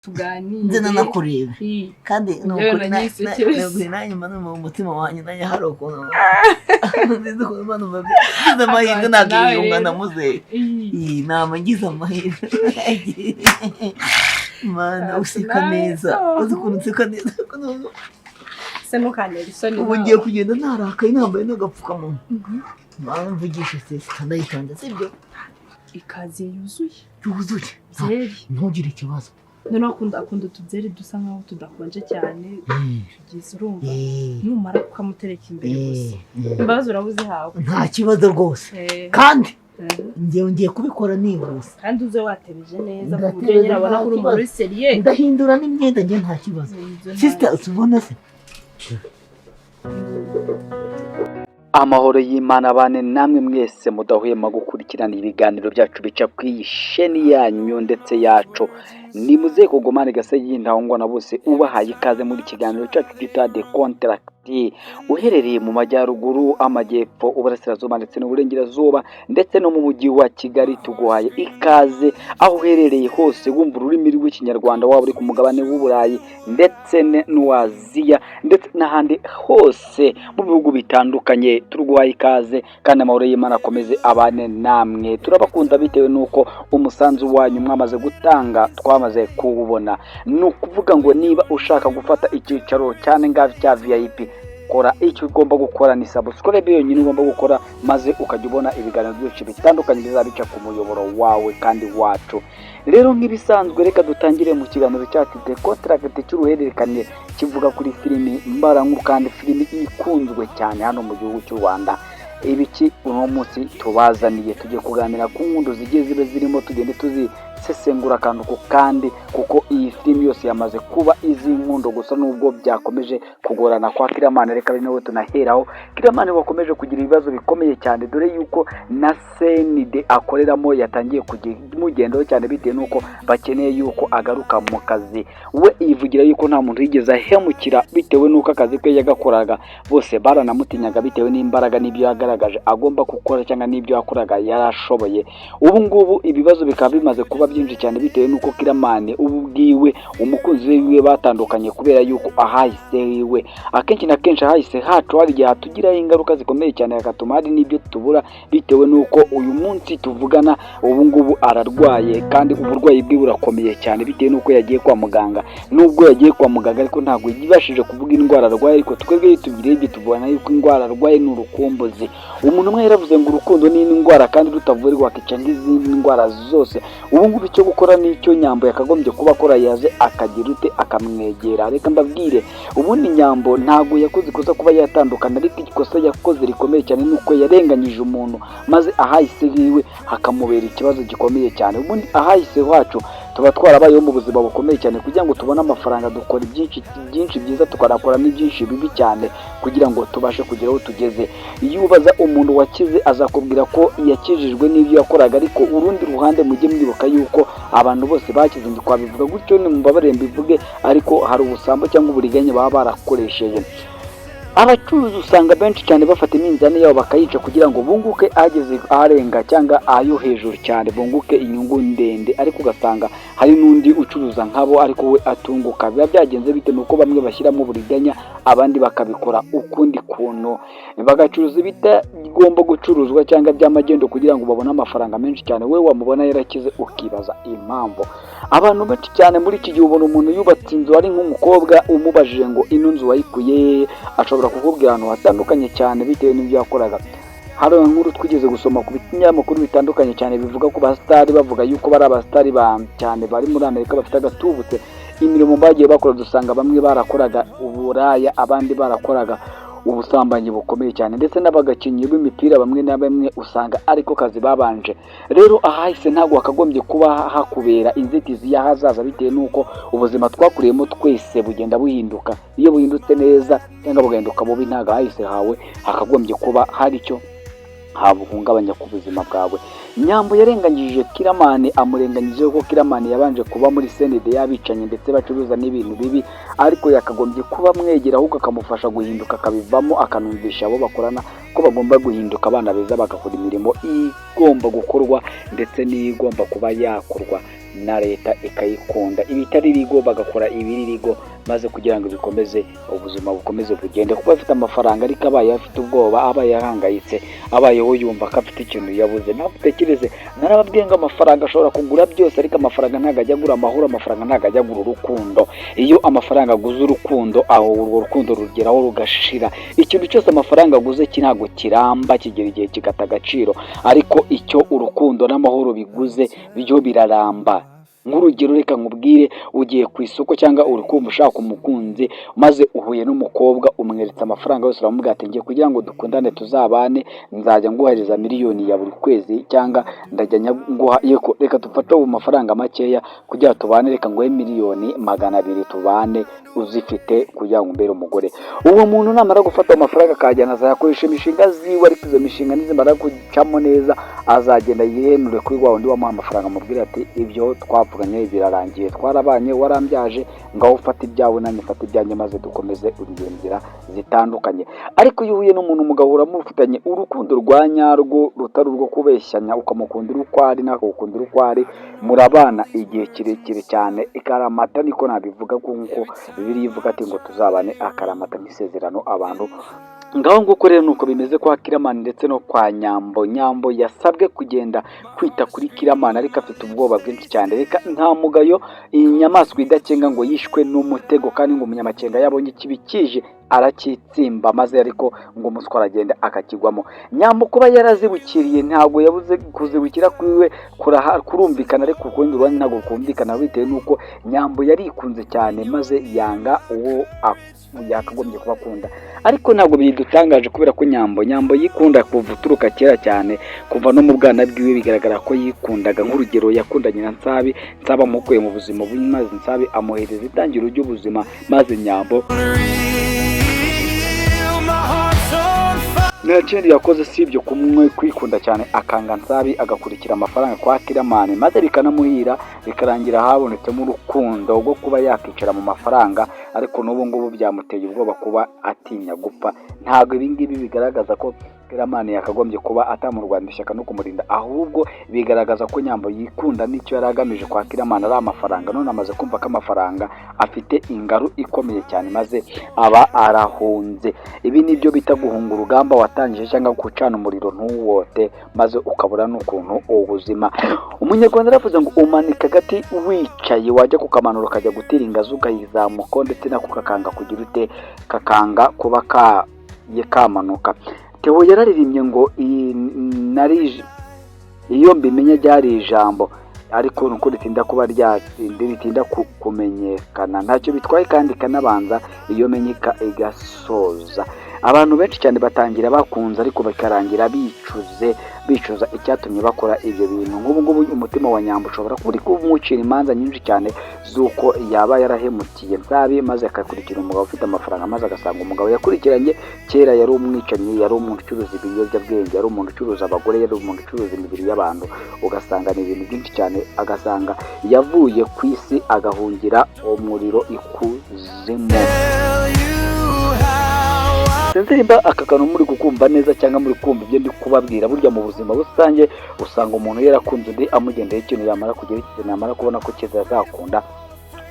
tuganire nzena nakureba Eh, kandi Njyewe nukuri nanyisekeza. nanjye manu mu mutima wanjye nanjye hari ukuntu nzi ko manu ngize amahirwe nagirira umwana muzehe eh, nama ngize amahirwe mana useka neza uzi ukuntu useka neza se ntukantera isoni ubu nawe. ngiye kugenda narakaye nambaye n'agapfukamunwa mpamvu mvugisha sesita ndayitonda sibyo ikaziye yuzuye yuzuye byeri ntugire ikibazo noneho akunda utubyeri dusa nkaho tudakonje cyane tugize urumva numara kukamutereka imbere gusa imbabazi urabuze hawe nta kibazo rwose kandi ngiye kubikora nihuse kandi uze watebeje neza ku buryo nyine abona ko uri umuntu uri seriye ndahindura n'imyenda njye nta kibazo sisita tubona se amahoro y'Imana bane namwe mwese mudahwema gukurikirana ibiganiro byacu bica ku isheni yanyu ndetse yacu ni muze kugumana gase y'intaho na bose ubahaye ikaze muri kiganiro cyacu kita de contract uherereye mu majyaruguru amajyepfo uburasirazuba ndetse n'uburengerazuba ndetse no mu mujyi wa Kigali tuguhaye ikaze aho uherereye hose wumva ururimi rw'ikinyarwanda waba uri ku mugabane w'uburayi ndetse n'uwaziya ndetse n'ahandi hose mu bihugu bitandukanye tuguhaye ikaze kandi amahoro y'Imana akomeze abane namwe turabakunda bitewe nuko umusanzu wanyu mwamaze gutanga twamaze kuwubona ni ukuvuga ngo niba ushaka gufata icyicaro cyane ngavi cya VIP kora icyo ugomba gukora ni subscribe yonyine ugomba gukora maze ukajya ubona ibiganiro byinshi bitandukanye bizabica ku muyoboro wawe kandi wacu rero nk'ibisanzwe reka dutangire mu kiganiro cyacu de contract cy'uruhererekane kivuga kuri filimi mbarankuru kandi filimi ikunzwe cyane hano mu gihugu cy'u Rwanda ibiki uno munsi tubazaniye tugiye kuganira ku nkundu zigiye zibe zirimo tugende tuzisesengura akantu ku kandi kuko iyi filimi yose yamaze kuba izi nkundo gusa nubwo byakomeje kugorana kwa Kiramani reka ari nawe tunaheraho Kiramani wakomeje kugira ibibazo bikomeye cyane dore yuko na CND akoreramo yatangiye kugenda cyane bitewe nuko bakeneye yuko agaruka mu kazi we yivugira yuko nta muntu yigeze ahemukira bitewe nuko akazi ke yagakoraga bose baranamutinyaga bitewe n'imbaraga n'ibyo yagaragaje agomba gukora cyangwa n'ibyo yakoraga yarashoboye ubu ngubu ibibazo bikaba bimaze kuba byinshi cyane bitewe nuko Kiramani ubu bwiwe umukunzi we batandukanye kubera yuko ahahise we akenshi na kenshi ahahise hacu hari igihe hatugiraho ingaruka zikomeye cyane hakatuma hari n'ibyo tubura bitewe nuko uyu munsi tuvugana ubu ngubu ararwaye kandi uburwayi bwe burakomeye cyane bitewe nuko yagiye kwa muganga nubwo yagiye kwa muganga ariko ntabwo yibashije kuvuga indwara arwaye ariko twebwe tubirebye tubona yuko indwara arwaye ni urukumbuzi umuntu umwe yaravuze ngo urukundo ni indwara kandi rutavurirwa akica n'izindi ndwara zose ubu ngubu icyo gukora nicyo Nyambo yakagombye kuba akora yaje akagira ute akamwegera reka mbabwire ubundi Nyambo ntago yakoze ikosa kuba yatandukana ariko ikosa yakoze rikomeye cyane nuko yarenganyije umuntu maze ahahise hiwe hakamubera ikibazo gikomeye cyane ubundi ahahise wacu tuba twarabayeho mu buzima bukomeye cyane kugira ngo tubone amafaranga dukora byinshi byiza tukanakora n'ibyinshi bibi cyane kugira ngo tubashe kugera aho tugeze iyo ubaza umuntu wakize azakubwira ko yakijijwe n'ibyo yakoraga ariko urundi ruhande mujye mwibuka yuko abantu bose bakize ndi kwabivuga gutyo ni mubabare mbivuge ariko hari ubusambo cyangwa uburiganya baba barakoresheje abacuruzi usanga benshi cyane bafata iminzani yabo bakayica kugira ngo bunguke ageze arenga cyangwa ayo hejuru cyane bunguke inyungu ndende ariko ugasanga hari n'undi ucuruza nkabo ariko we atunguka biba byagenze bite nuko bamwe bashyiramo uburiganya abandi bakabikora ukundi kuntu bagacuruza bitagomba gucuruzwa cyangwa by'amagendo kugira ngo babone amafaranga menshi cyane we wamubona yarakize ukibaza impamvu abantu benshi cyane muri iki gihe ubona umuntu yubatse inzu ari nk'umukobwa umubajije ngo ino nzu wayikuye ashobora kukubwira ahantu hatandukanye cyane bitewe n'ibyo yakoraga hari inkuru twigeze gusoma ku binyamakuru bitandukanye cyane bivuga ku basitari bavuga yuko bari abasitari cyane bari muri Amerika bafite agatubutse imirimo bagiye bakora dusanga bamwe barakoraga uburaya abandi barakoraga ubusambanyi bukomeye cyane ndetse n'abagakinnyi b'imipira bamwe na bamwe usanga ariko kazi babanje rero ahahise ntabwo wakagombye kuba hakubera inzitizi y'ahazaza bitewe nuko ubuzima twakuriyemo twese bugenda buhinduka iyo buhindutse neza cyangwa bugahinduka bubi ntabwo ahahise hawe hakagombye kuba hari icyo habuhungabanya ku buzima bwawe Nyambo yarenganyije Kiramani amurenganyije ko Kiramani yabanje kuba muri CND y'abicanye ndetse bacuruza n'ibintu bibi ariko yakagombye kuba mwegera ahubwo akamufasha guhinduka akabivamo akanumvisha abo bakorana ko bagomba guhinduka abana beza bagakora imirimo igomba gukorwa ndetse n'igomba kuba yakorwa na leta ikayikunda, ibitari rigo bagakora ibiri rigo, maze kugira ngo bikomeze ubuzima bukomeze bugende. Kuko afite amafaranga ariko abaye afite ubwoba, abaye ahangayitse, abayeho yumva ko afite ikintu yabuze. Nawe utekereze, narababwiye ngo amafaranga ashobora kugura byose, ariko amafaranga ntabwo ajya agura amahoro, amafaranga ntabwo ajya agura urukundo. Iyo amafaranga aguze urukundo, aho urwo rukundo rugeraho rugashira. Ikintu cyose amafaranga aguze ntabwo kiramba, kigera igihe kigata agaciro, ariko icyo urukundo n'amahoro biguze byo biraramba. Nk'urugero reka nkubwire, ugiye ku isoko cyangwa uri kumva ushaka umukunzi, maze uhuye n'umukobwa umweretse amafaranga yose, uramubwira ati ngiye kugira ngo dukundane tuzabane nzajya nguhereza miliyoni ya buri kwezi, cyangwa ndajya nguha yeko reka dufate ubu mafaranga makeya kugira tubane, reka nguhe miliyoni 200 tubane uzifite kugira ngo umbere umugore. Uwo muntu namara gufata amafaranga akajyana azayakoresha imishinga ziwe, ariko izo mishinga nizimara gucamo neza azagenda yihenure kuri wa wundi wamuha amafaranga, amubwira ati ibyo twavuganye birarangiye, twarabanye, warambyaje, ngaho ufata ibyawe nanjye mfata ibyanjye, maze dukomeze inzira zitandukanye. Ariko iyo uhuye n'umuntu mugahura mufitanye urukundo rwa nyarwo rutari urwo kubeshyanya, ukamukundira uko ari nawe ukundira uko ari, murabana igihe kirekire cyane, ikaramata. Niko nabivuga kuko Bibiliya ivuga ati ngo tuzabane akaramata nk'isezerano abantu. Ngaho nguko rero nuko bimeze kwa Kiramani ndetse no kwa Nyambo. Nyambo yasabwe kugenda kwita kuri Kiramani, ariko afite ubwoba bwinshi cyane. Reka nta mugayo, iyi nyamaswa idakenga ngo yishwe n'umutego, kandi ngo umunyamakenga yabonye ikibi kije arakitsimba, maze ariko ngo umuswa aragenda akakigwamo. Nyambo kuba yarazibukiriye ntabwo yabuze kuzibukira kwiwe kurumvikana, ariko ukundi ruhande ntabwo kumvikana, bitewe nuko Nyambo yarikunze cyane, maze yanga uwo yakagombye kubakunda. Ariko ntabwo bidutangaje kubera ko Nyambo yikunda kuva uturuka kera cyane, kuva no mu bwana bwiwe bigaragara ko yikundaga. Nk'urugero, yakundanye na Nsabi, Nsabi amukuye mu buzima bubi, maze Nsabi amuhereza itangiro ry'ubuzima, maze Nyambo nta kindi yakoze sibyo kumwe kwikunda cyane, akanga Nsabi agakurikira amafaranga kwa Kiramani, maze bikanamuhira, bikarangira habonetsemo urukundo rwo kuba yakicara mu mafaranga. Ariko n'ubu ngubu byamuteye ubwoba kuba atinya gupfa. Ntabwo ibi ngibi bigaragaza ko Kiramani yakagombye kuba atamurwanda ishyaka no kumurinda, ahubwo bigaragaza ko Nyambo yikunda n'icyo yari agamije kwa Kiramani ari amafaranga. None amaze kumva ko amafaranga afite ingaru ikomeye cyane, maze aba arahunze. Ibi nibyo bita guhunga urugamba watangije cyangwa gucana umuriro ntuwote, maze ukabura n'ukuntu ubuzima. Umunyarwanda yaravuze ngo umanika agati wicaye, wajya kukamanura ukajya gutira ingazi ukayizamuka, ndetse nako kakanga kugira ute, kakanga kuba kamanuka. Theo yararirimbye ngo iyo mbimenye ryari ijambo, ariko nuko ritinda kuba ritinda kumenyekana, ntacyo bitwaye kandi kanabanza iyo menyeka igasoza. Abantu benshi cyane batangira bakunze, ariko bakarangira bicuza icyatumye bakora ibyo bintu. Nk'ubu ngubu umutima wa Nyambo ushobora kuba uri kumwucira imanza nyinshi cyane z'uko yaba yarahemukiye Nsabi, maze akakurikira umugabo ufite amafaranga, maze agasanga umugabo yakurikiranye kera yari umwicanyi, yari umuntu ucuruza ibiyobyabwenge, yari umuntu ucuruza abagore, yari umuntu ucuruza imibiri y'abantu. Ugasanga ni ibintu byinshi cyane, agasanga yavuye ku isi agahungira umuriro ikuzimu. Sinzi nimba aka kantu muri kukumva neza cyangwa muri kumva ibyo ndi kubabwira. Burya mu buzima rusange usanga umuntu yarakunze undi amugendeye ikintu, yamara kugera ikintu, yamara kubona ko kizazakunda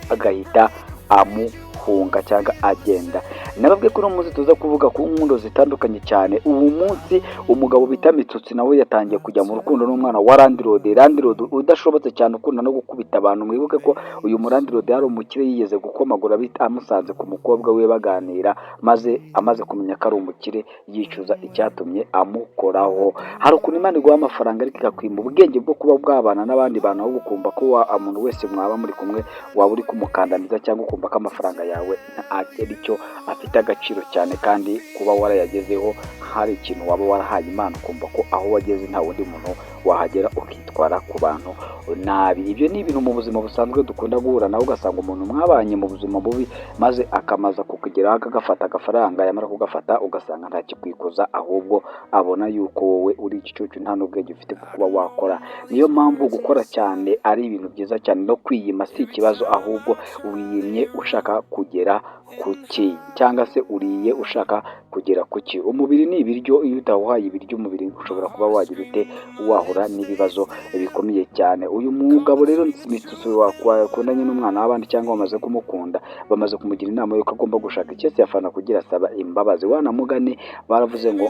agahita amuhunga cyangwa agenda. Nababwiye ko uno munsi tuza kuvuga ku nkundo zitandukanye cyane. Ubu munsi umugabo bita Mitsutsi nawe yatangiye kujya mu rukundo n'umwana wa Landlord udashobotse cyane, ukunda no gukubita abantu. Mwibuke ko uyu Landlord yari umukire, yigeze gukomagura bita amusanze ku mukobwa we baganira, maze amaze kumenya ko ari umukire yicuza icyatumye amukoraho. Hari ukuntu Imana iguha amafaranga ariko ikakwima ubwenge bwo kuba bwabana n'abandi bantu, aho gukumva ko umuntu wese mwaba muri kumwe waba uri kumukandamiza, cyangwa ukumva ko amafaranga yawe atari cyo afite agaciro cyane, kandi kuba warayagezeho hari ikintu waba warahaye Imana, ukumva ko aho wageze nta wundi muntu wahagera, ukitwara ku bantu nabi. Ibyo ni ibintu mu buzima busanzwe dukunda guhura nawe, ugasanga umuntu mwabanye mu buzima bubi, maze akamaza kukugeraho akagafata agafaranga, yamara kugafata ugasanga ntakikwikuza, ahubwo abona yuko wowe uri igicucu, nta n'ubwenge ufite kuba wakora. Niyo mpamvu gukora cyane ari ibintu byiza cyane, no kwiyima si ikibazo, ahubwo wiyimye ushaka kugera kuki cyangwa se uriye ushaka kugera kuki. Umubiri ni ibiryo, iyo utawuhaye ibiryo umubiri ushobora kuba wagira ute wahura n'ibibazo bikomeye cyane. Uyu mugabo rero Mitsutsu wakundanye n'umwana w'abandi cyangwa bamaze kumukunda, bamaze kumugira inama yuko agomba gushaka icyo yafana kugira asaba imbabazi. Wanamugane baravuze ngo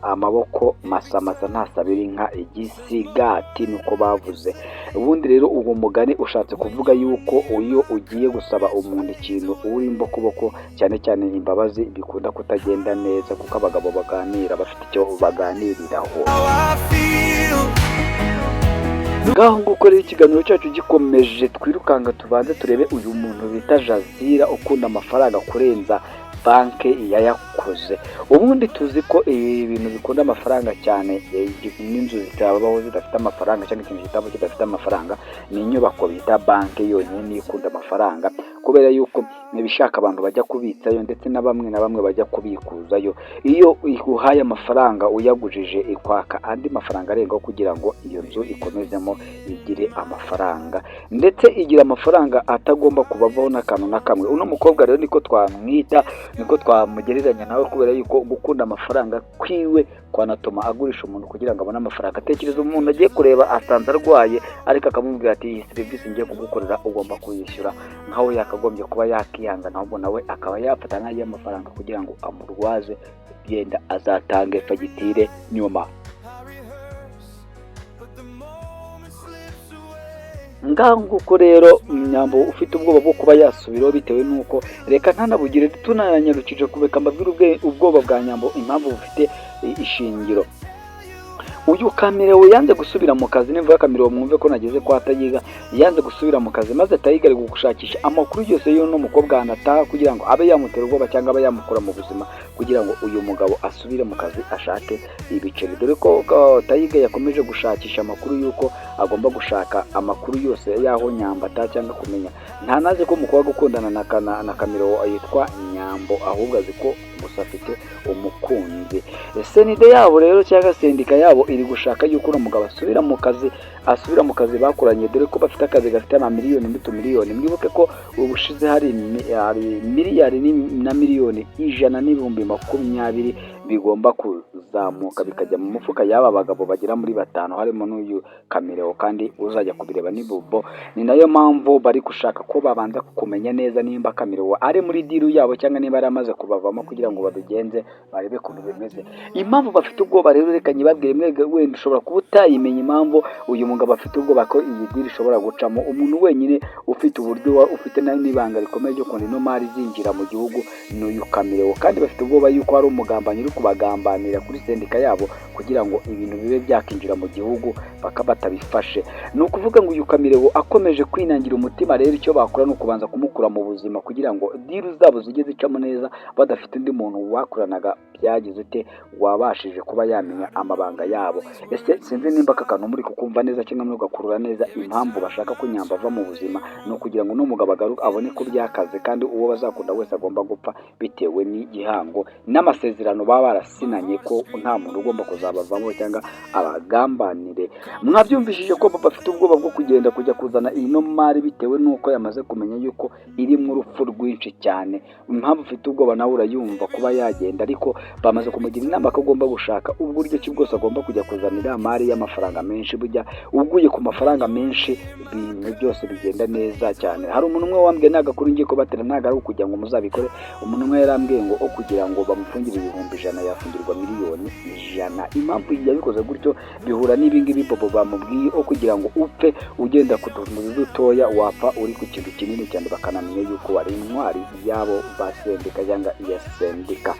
amaboko masamasa ntasabira inka igisigati, nuko bavuze. Ubundi rero uwo mugani ushatse kuvuga yuko iyo ugiye gusaba umuntu ikintu uri imbokoboko, cyane cyane imbabazi bikunda kutagenda neza kuko abagabo baganira bafite icyo baganiriraho. Ngaho nguko rero ikiganiro cyacu gikomeje, twirukanga tubanze turebe uyu muntu bita Jazira ukunda amafaranga kurenza banki yayakoze. Ubundi tuzi ko ibintu bikunda amafaranga cyane, n'inzu zitabaho zidafite amafaranga cyangwa ikintu kitaba kidafite amafaranga, ni inyubako bita banki yonyine ikunda amafaranga, kubera yuko ibishaka abantu bajya kubitsayo ndetse na bamwe bajya kubikuzayo. Iyo uhaye amafaranga uyagujije ikwaka andi mafaranga arengaho kugira ngo iyo nzu ikomezemo igire amafaranga, ndetse igira amafaranga atagomba kubavaho n'akantu na kamwe. Uno mukobwa rero niko twamwita, niko twamugereranya nawe, kubera yuko gukunda amafaranga kwiwe kwanatuma agurisha umuntu kugira ngo abone amafaranga. Atekereza umuntu agiye kureba asanze arwaye, ariko akamubwira ati iyi serivisi ngiye kugukorera ugomba kuyishyura, nkaho yakagombye kuba yakihangana, ahubwo nawe akaba yafata n'ayo mafaranga kugira ngo amurwaze, yenda azatange fagitire nyuma. Nguko rero Nyambo ufite ubwoba bwo kuba yasubiraho bitewe nuko, reka ntanabugire tunanyarukije kubeka mbabwira ubwoba bwa Nyambo impamvu bufite ishingiro. Uyu Kamerewe yanze gusubira mu kazi, nivuga Kamerewe mwumve ko nageze kwa Tayiga, yanze gusubira mu kazi, maze Tayiga ari gushakisha amakuru yose y'uno mukobwa anataha kugira ngo abe yamutera ubwoba cyangwa abe yamukura mu buzima, kugira ngo uyu mugabo asubire mu kazi ashake ibiceri. Dore ko Tayiga yakomeje gushakisha amakuru y'uko agomba gushaka amakuru yose y'aho Nyambo ataha cyangwa kumenya. Ntanaze ko umukobwa ukundana na Kamerewe yitwa Nyambo, ahubwo azi ko gusa afite umukunzi. Senide yabo rero cyangwa sendika yabo iri gushaka yuko uno mugabo asubira mu kazi bakoranye, dore ko bafite akazi gafite amamiliyoni n'utumiliyoni. Mwibuke ko ubushize hari miliyari na miliyoni 120 bigomba kuzamuka bikajya mu mufuka y'aba bagabo bagera muri 5, harimo n'uyu Kamerewe, kandi uzajya kubireba ni Bobo. Ni nayo mpamvu bari gushaka ko babanza kumenya neza nimba Kamerewe ari muri diru yabo cyangwa niba ari amaze kubavamo, kugira ngo babigenze barebe ukuntu bimeze. Impamvu bafite ubwoba rero, reka nyibabwire mwege, wenda ushobora kuba utayimenya impamvu uyu mugabo afite ubwoba ko iyi diru ishobora gucamo. Umuntu wenyine ufite uburyo, ufite n'ibanga rikomeye ryo kundi no mari zinjira mu gihugu n'uyu Kamerewe, kandi bafite ubwoba yuko hari umugambanyi uri kubagambanira kuri sendika yabo kugira ngo ibintu bibe byakinjira mu gihugu batabifashe. Ni ukuvuga ngo uyu Kamerewe akomeje kwinangira umutima, rero icyo bakora ni ukubanza kumukura mu buzima kugira ngo diru zabo zijye zicamo neza, badafite undi muntu wakoranaga byagize ute wabashije kuba yamenya amabanga yabo. Ese sinzi nimba akakantu muri kukumva neza cyangwa muri gakurura neza. Impamvu bashaka ko Nyambo ava mu buzima ni ukugira ngo n'umugabo agaruka abone ko byakaze, kandi uwo bazakunda wese agomba gupfa bitewe n'igihango n'amasezerano baba barasinanye ko nta muntu ugomba kuzabavamo cyangwa abagambanire. Mwabyumvishije ko Baba afite ubwoba bwo kujya kuzana ino mari bitewe nuko yamaze kumenya yuko iri mu rupfu rwinshi cyane. Impamvu afite ubwoba nawe urayumva kuba yagenda, ariko bamaze kumugira inama ko agomba gushaka uburyo ki bwose agomba kujya kuzanira mari y'amafaranga menshi. Burya uguye ku mafaranga menshi ibintu byose bigenda neza cyane. Hari umuntu umwe wambwiye nagakuru ngiye ko batera ntago ari ukugira ngo muzabikore. Umuntu umwe yarambwiye ngo kugira ngo bamufungire 100,000 yafungirwa 1,000,000. Impamvu yabikoze gutyo bihura n'ibingibi Bobo bamubwiye kugira ngo upfe ugenda ku tuntu dutoya, wapfa uri ku kintu kinini cyane bakanamenya yuko wari intwari yabo basendika cyangwa iya sendika.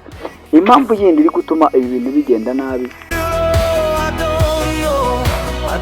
Impamvu yindi iri gutuma ibi bintu bigenda nabi,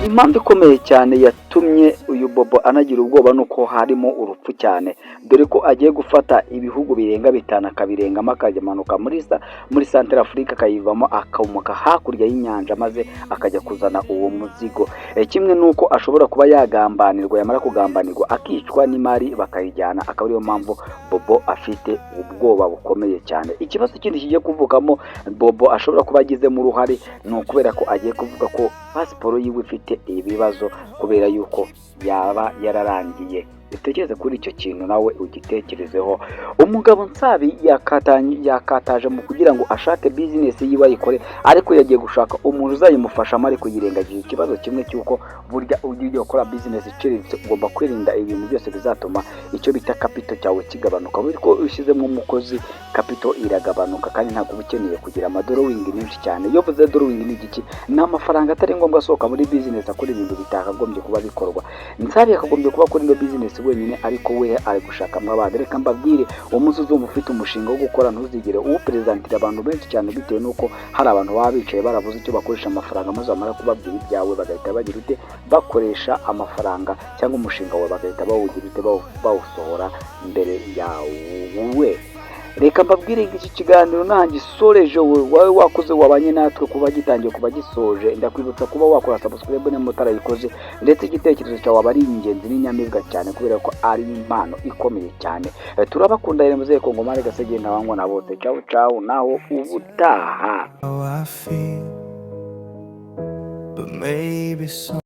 impamvu ikomeye cyane yatumye uyu Bobo anagira ubwoba nuko harimo urupfu cyane, dore ko agiye gufata ibihugu birenga 5 akabirengamo, akajya manuka muri Central Africa, akayivamo akamuka hakurya y'inyanja, maze akajya kuzana uwo muzigo. Kimwe nuko ashobora kuba yagambanirwa, yamara kugambanirwa akicwa n'imari bakayijyana. Akaba ariyo mpamvu Bobo afite ubwoba bukomeye cyane. Ikibazo kindi kigiye kuvukamo Bobo ashobora kuba agizemo uruhare, ni ukubera ko agiye kuvuga ko pasiporo yiwe ifite ibibazo kubera yuko yaba yararangiye. utekereze kuri icyo kintu nawe ugitekerezeho. Umugabo Nsabi yakataje mu kugira ngo ashake business yiwe ayikore, ariko yagiye gushaka umuntu uzayimufashamo, ariko yirengagije ikibazo kimwe cy'uko burya ugiye gukora business iciriritse ugomba kwirinda ibintu byose bizatuma icyo bita capital cyawe kigabanuka. Bityo ushyizemo umukozi capital iragabanuka, kandi ntabwo ukeneye kugira amadorowing menshi cyane. Iyo vuze dorowing ni igiki? Ni amafaranga atari ngombwa asohoka muri business akora ibintu bitakagombye kuba bikorwa. Nsabi yakagombye kuba akora ino business wenyine, ariko we ari gushakamo abandi. Reka mbabwire, umunsi uzumva ufite umushinga wo gukora ntuzigere uwuperezantira abantu benshi cyane, bitewe n'uko hari abantu baba bicaye baravuze icyo bakoresha amafaranga, maze bamara kubabwira ibyawe bagahita bagira ute bakoresha amafaranga cyangwa umushinga wawe bagahita bawugira ute bawusohora imbere yawe. Reka mbabwire iki kiganiro nanjye soreje, wowe wakoze wabanye natwe kuba gitangiye kuba gisoje. Ndakwibutsa kuba wakora subscribe niba mutarayikoze, ndetse igitekerezo cyawe aba ari ingenzi n'inyamibwa cyane, kubera ko ari impano ikomeye cyane. Turabakunda rero muzehe Kongomani Gasege ntawangwa na bose. Ciao ciao, naho ubutaha.